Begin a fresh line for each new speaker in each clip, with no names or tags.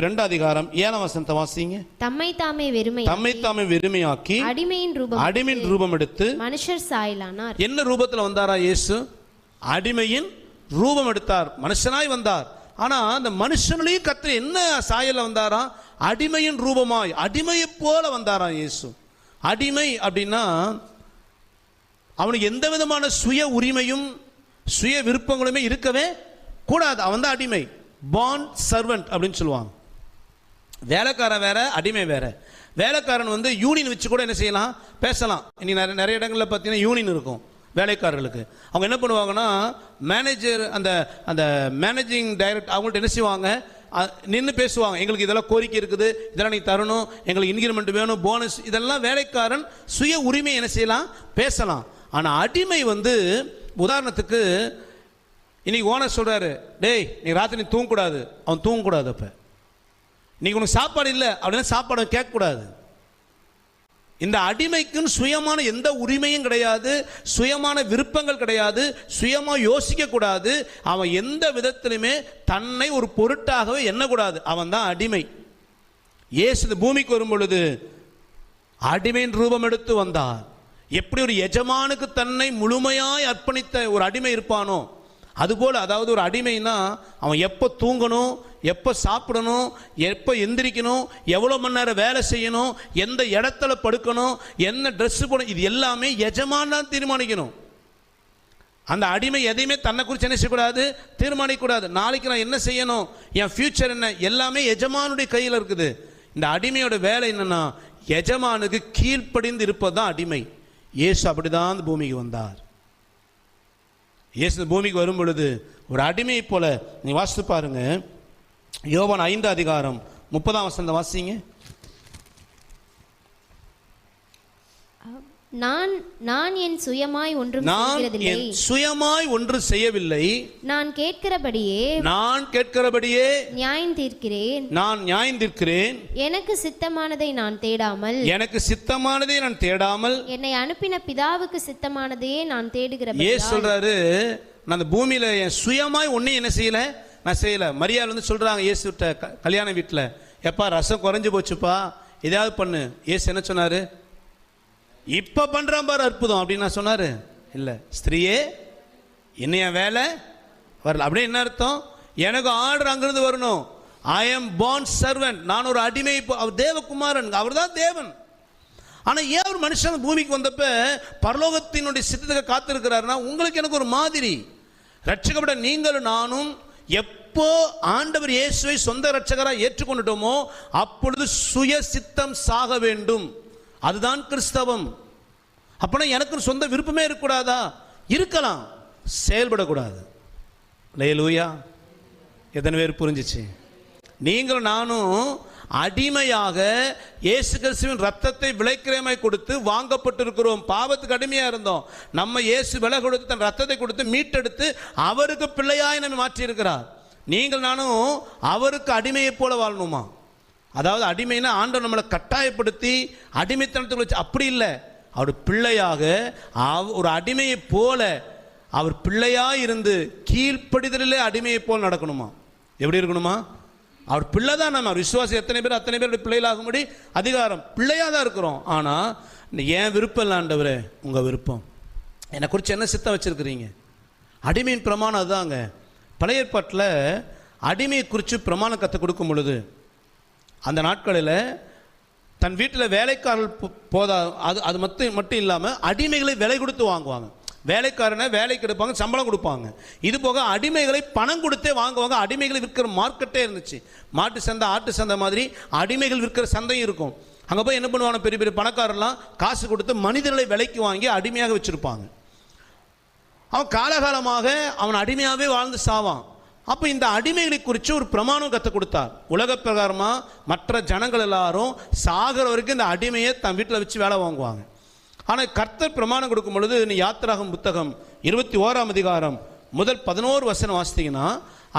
பிலிப்பியர் 2 அதிகாரம் 7 வசனத்தை வாசிங்க.
தம்மை தாமே
வெறுமையாக்கி அடிமையின் ரூபம் எடுத்து
மனுஷர் சாயலானார்.
என்ன ரூபத்தில் வந்தாரா இயேசு? அடிமையின் ரூபம் எடுத்தார், மனுஷனாய் வந்தார். ஆனா அந்த மனுஷனையும் கர்த்தர் என்ன சாயல்ல வந்தாரா? அடிமையின் ரூபமாய், அடிமையை போல வந்தாரா இயேசு. அடிமை அப்படின்னா அவனுக்கு எந்த விதமான சுய உரிமையும் சுய விருப்பங்களுமே இருக்கவே கூடாது. அவன் தான் அடிமை. பாண்ட் சர்வெண்ட் அப்படின்னு சொல்லுவாங்க. வேலைக்காரன் வேற, அடிமை வேற. வேலைக்காரன் வந்து யூனியன் வச்சு கூட என்ன செய்யலாம், பேசலாம். இன்னைக்கு நிறைய இடங்களில் பார்த்தீங்கன்னா யூனியன் இருக்கும் வேலைக்காரர்களுக்கு. அவங்க என்ன பண்ணுவாங்கன்னா, மேனேஜர் அந்த அந்த மேனேஜிங் டைரக்டர் அவங்கள்ட்ட என்ன செய்வாங்க, நின்று பேசுவாங்க. எங்களுக்கு இதெல்லாம் கோரிக்கை இருக்குது, இதெல்லாம் நீ தரணும், எங்களுக்கு இன்கிரிமெண்ட் வேணும், போனஸ், இதெல்லாம் வேலைக்காரன் சுய உரிமை என்ன செய்யலாம், பேசலாம். ஆனால் அடிமை வந்து உதாரணத்துக்கு இன்னைக்கு ஓனர் சொல்கிறாரு, டேய் நீ ராத்திரி தூங்கக்கூடாது, அவன் தூங்கக்கூடாது. அப்போ இன்னைக்கு உனக்கு சாப்பாடு இல்லை அப்படின்னா சாப்பாடு கேட்கக்கூடாது. இந்த அடிமைக்குன்னு சுயமான எந்த உரிமையும் கிடையாது, சுயமான விருப்பங்கள் கிடையாது, சுயமாக யோசிக்கக்கூடாது. அவன் எந்த விதத்திலுமே தன்னை ஒரு பொருட்டாகவே எண்ணக்கூடாது. அவன் தான் அடிமை. இயேசு பூமிக்கு வரும் பொழுது அடிமையின் ரூபம் எடுத்து வந்தார். எப்படி ஒரு எஜமானுக்கு தன்னை முழுமையாய் அர்ப்பணித்த ஒரு அடிமை இருப்பானோ அதுபோல், அதாவது ஒரு அடிமைனா அவன் எப்போ தூங்கணும், எப்போ சாப்பிடணும், எப்போ எந்திரிக்கணும், எவ்வளோ மணி நேரம் வேலை செய்யணும், எந்த இடத்துல படுக்கணும், என்ன ட்ரெஸ்ஸு போடணும், இது எல்லாமே எஜமான் தான் தீர்மானிக்கணும். அந்த அடிமை எதையுமே தன்னை குறித்து என்ன செய்யக்கூடாது, தீர்மானிக்கக்கூடாது. நாளைக்கு நான் என்ன செய்யணும், என் ஃபியூச்சர் என்ன, எல்லாமே எஜமானுடைய கையில் இருக்குது. இந்த அடிமையோட வேலை என்னன்னா, எஜமானுக்கு கீழ்ப்படிந்து இருப்பது தான் அடிமை. இயேசு அப்படிதான் அந்த பூமிக்கு வந்தார். இயேசு பூமிக்கு வரும் பொழுது ஒரு அடிமையை போல, நீ வாசித்து பாருங்க, யோவான் 5 அதிகாரம் 30 வசனம் வாசிங்க.
நான் என் சுயமாய் ஒன்று செய்யவில்லை, நான் கேட்கிறபடியே நியாயம் தீர்க்கிறேன். எனக்கு சித்தமானதை நான் தேடாமல் என்னை அனுப்பின பிதாவுக்கு சித்தமானதையே நான் தேடுகிறேன்.
ஏன் சொல்றாரு, நான் அந்த பூமியில என் சுயமாய் ஒன்னும் என்ன செய்யல, நான் செய்யல. மரியாள் வந்து சொல்றாங்க இயேசுட்ட கல்யாண வீட்டில், எப்பா ரசம் குறைஞ்சு போச்சுப்பா, ஏதாவது பண்ணு. இயேசு என்ன சொன்னாரு, இப்ப பண்றான் பாரு அற்புதம் அப்படின்னு நான் சொன்னாரு. இல்ல, ஸ்திரீயே என்னைய வேலை வரல. அப்படியே என்ன அர்த்தம், எனக்கு ஆர்டர் அங்கிருந்து வரணும். ஐ எம் born servant, நான் ஒரு அடிமை. அவர் தேவகுமாரன், அவர் தான் தேவன். ஆனா ஏன் ஒரு மனுஷன் பூமிக்கு வந்தப்ப பரலோகத்தினுடைய சித்தத்துக்கு காத்திருக்கிறாருன்னா, உங்களுக்கு எனக்கு ஒரு மாதிரி. ரட்சிக்கப்பட்ட நீங்களும் நானும் எப்போ ஆண்டவர் இயேசுவை சொந்த ரட்சகராக ஏற்றுக்கொண்டுட்டோமோ அப்பொழுது சுய சித்தம் சாக வேண்டும். அதுதான் கிறிஸ்தவம். அப்பனா எனக்கு சொந்த விருப்பமே இருக்கக்கூடாதா? இருக்கலாம், செயல்படக்கூடாது. அல்லேலூயா. எத்தனை பேர் புரிஞ்சிச்சு? நீங்களும் நானும் அடிமையாக இயேசு கிறிஸ்துவின் ரத்தத்தை விலைக்கிரயமாய் கொடுத்து வாங்கப்பட்டிருக்கிறோம். பாவத்துக்கு அடிமையா இருந்தோம். நம்ம இயேசு விலை கொடுத்து தன் ரத்தத்தை கொடுத்து மீட்டெடுத்து அவருக்கு பிள்ளையாய் நம்ம மாற்றி இருக்கிறார். நீங்கள் நானும் அவருக்கு அடிமையை போல வாழணுமா? அதாவது அடிமைனா ஆண்டவர் நம்மளை கட்டாயப்படுத்தி அடிமைத்தனத்துக்கு வச்சு, அப்படி இல்லை. அவர் பிள்ளையாக ஒரு அடிமையை போல அவர் பிள்ளையாக இருந்து கீழ்ப்படிதலே அடிமையை போல் நடக்கணுமா? எப்படி இருக்கணுமா? அவர் பிள்ளை தான். நம்ம விசுவாசி அத்தனை பேருடைய பிள்ளைகளாகும்படி அதிகாரம், பிள்ளையாக தான் இருக்கிறோம். ஆனால் ஏன் விருப்பம் இல்லை ஆண்டவரே, உங்கள் விருப்பம். என்னை குறித்து என்ன சித்தம் வச்சுருக்கிறீங்க? அடிமையின் பிரமாணம் அதுதாங்க. பழைய ஏற்பாட்டில் அடிமையை குறித்து பிரமாணம் கற்றுக் கொடுக்கும் பொழுது அந்த நாட்களில் தன் வீட்டில் வேலைக்காரர்கள் போதா, அது மட்டும் இல்லாமல் அடிமைகளை விலை கொடுத்து வாங்குவாங்க. வேலைக்காரனை வேலைக்கு எடுப்பாங்க, சம்பளம் கொடுப்பாங்க. இது போக அடிமைகளை பணம் கொடுத்தே வாங்குவாங்க. அடிமைகளை விற்கிற மார்க்கெட்டே இருந்துச்சு. மாட்டு சந்தை, ஆட்டு சந்தை மாதிரி அடிமைகள் விற்கிற சந்தையும் இருக்கும். அங்கே போய் என்ன பண்ணுவாங்க, பெரிய பெரிய பணக்காரர்லாம் காசு கொடுத்து மனிதர்களை விலைக்கு வாங்கி அடிமையாக வச்சுருப்பாங்க. அவன் காலகாலமாக அவன் அடிமையாகவே வாழ்ந்து சாவான். அப்போ இந்த அடிமைகளை குறித்து ஒரு பிரமாணம் கற்றுக் கொடுத்தார். உலக பிரகாரமாக மற்ற ஜனங்கள் எல்லாரும் சாகிற வரைக்கும் இந்த அடிமையை தன் வீட்டில் வச்சு வேலை வாங்குவாங்க. ஆனால் கர்த்தர் பிரமாணம் கொடுக்கும் பொழுது, நீ யாத்திராகமம் புத்தகம் 21 அதிகாரம் முதல் 11 வசனம் வாசித்தீங்கன்னா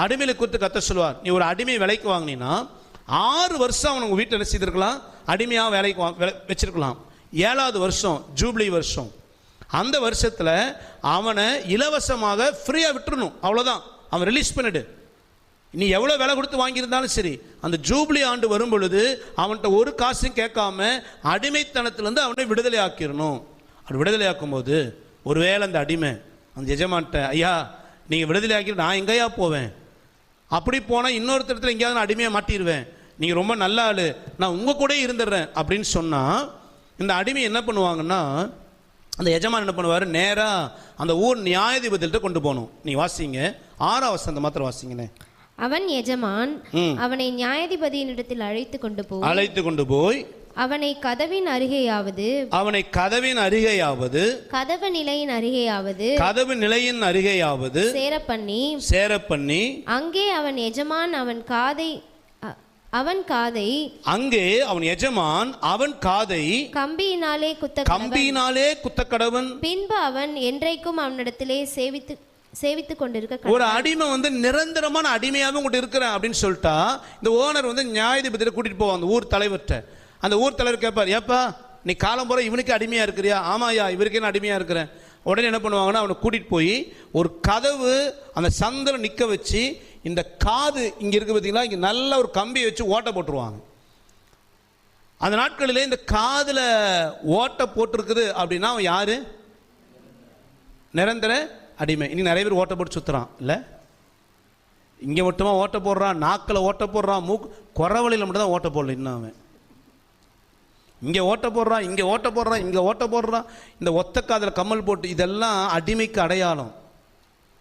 அடிமைகளை குறித்து கர்த்தர் சொல்வார். நீ ஒரு அடிமை விலைக்கு வாங்கினீன்னா 6 வருஷம் அவன் உங்கள் வீட்டில் என்ன செய்திருக்கலாம், அடிமையாக வேலைக்கு வச்சிருக்கலாம். 7வது வருஷம் ஜூப்ளி வருஷம், அந்த வருஷத்தில் அவனை இலவசமாக ஃப்ரீயாக விட்டுறணும். அவ்வளோதான், அவன் ரிலீஸ் பண்ணிடு. நீ எவ்வளோ விலை கொடுத்து வாங்கியிருந்தாலும் சரி, அந்த ஜூப்ளி ஆண்டு வரும் பொழுது அவன்கிட்ட ஒரு காசும் கேட்காம அடிமைத்தனத்திலேருந்து அவனை விடுதலை ஆக்கிடணும். அப்படி விடுதலை ஆக்கும் போது ஒருவேளை அந்த அடிமை அந்த எஜமான்ட்ட, ஐயா நீங்கள் விடுதலை ஆக்கி நான் எங்கேயா போவேன், அப்படி போனால் இன்னொருத்தரத்தில் எங்கேயாவது நான் அடிமையாக மாட்டிடுவேன், நீங்கள் ரொம்ப நல்ல ஆள், நான் உங்கள் கூட இருந்துடுறேன் அப்படின்னு சொன்னால் இந்த அடிமை என்ன பண்ணுவாங்கன்னா, அந்த எஜமான் என்ன பண்ணுவார், நேராக அந்த ஊர் நியாயாதிபதிகிட்ட கொண்டு போகணும். நீ வாசிங்க 6ஆம் வசனம் மாத்திரம் வாசிங்கண்ணே.
அவன் எஜமான் அவனை நியாயாதிபதியினிடத்தில் அழைத்து கொண்டு போய் அவனை கதவின் அருகேயாவது கதவு நிலையின் அருகேயாவது சேர பண்ணி அங்கே அவன் எஜமான் அவன் காதை கம்பியினாலே குத்தக்கடவன். பின்பு அவன் என்றைக்கும் அவனிடத்திலே சேவித்து கொண்டிருக்க.
ஒரு அடிமை நிரந்தரமான அடிமையாகவும் உங்கள்கிட்ட இருக்கிறேன் அப்படின்னு சொல்லிட்டா இந்த ஓனர் நியாயாதிபதியில கூட்டிட்டு போவான் அந்த ஊர் தலைவர்கிட்ட. அந்த ஊர் தலைவர் கேட்பார், ஏப்பா நீ காலம் போற இவனுக்கு அடிமையா இருக்கிறியா? ஆமாயா, இவருக்கே நான் அடிமையா இருக்கிறேன். உடனே என்ன பண்ணுவாங்கன்னா அவனை கூட்டிட்டு போய் ஒரு கதவு அந்த சந்தில் நிற்க வச்சு இந்த காது இங்கே இருக்கு பார்த்தீங்களா, இங்கே நல்ல ஒரு கம்பியை வச்சு ஓட்டை போட்டுருவாங்க. அந்த நாட்களிலே இந்த காதில் ஓட்டை போட்டிருக்குது அப்படின்னா அவன் யாரு? நிரந்தர அடிமை. இன்னைக்கு நிறைய பேர் ஓட்டை போட்டு சுற்றுறான் இல்லை? இங்கே மட்டுமா ஓட்டை போடுறான், நாக்கில் ஓட்டை போடுறான், குறவழியில் மட்டும் தான் ஓட்டை போடல. இன்னும் அவன் இங்கே ஓட்ட போடுறான், இங்கே ஓட்ட போடுறான், இங்கே ஓட்ட போடுறான், இந்த ஒத்த காதில் கம்மல் போட்டு, இதெல்லாம் அடிமைக்கு அடையாளம்.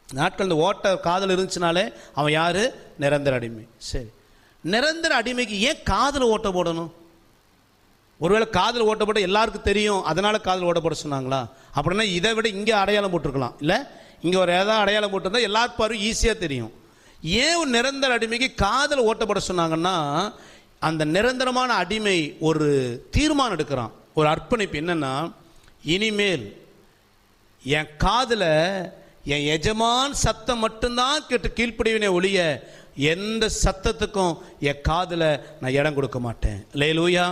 நாட்கள் இந்த ஓட்ட காதல் இருந்துச்சுனாலே அவன் யாரு? நிரந்தர அடிமை. சரி, நிரந்தர அடிமைக்கு ஏன் காதில் ஓட்ட போடணும்? ஒருவேளை காதில் ஓட்ட போட்ட எல்லாருக்கும் தெரியும் அதனால காதில் ஓட்ட போட சொன்னாங்களா? அப்படின்னா இதை விட இங்கே அடையாளம் போட்டிருக்கலாம் இல்லை? இங்கே ஒரு ஏதாவது அடையாளம் போட்டிருந்தா எல்லாருக்கும் ஈஸியாக தெரியும். ஏன் ஒரு நிரந்தர அடிமைக்கு காதில் ஓட்டப்பட சொன்னாங்கன்னா, அந்த நிரந்தரமான அடிமை ஒரு தீர்மானம் எடுக்கிறான், ஒரு அர்ப்பணிப்பு. என்னன்னா, இனிமேல் என் காதில் என் எஜமான் சத்தம் மட்டும்தான் கேட்டு கீழ்ப்படிவினே ஒழிய எந்த சத்தத்துக்கும் என் காதில் நான் இடம் கொடுக்க மாட்டேன். அல்லேலூயா.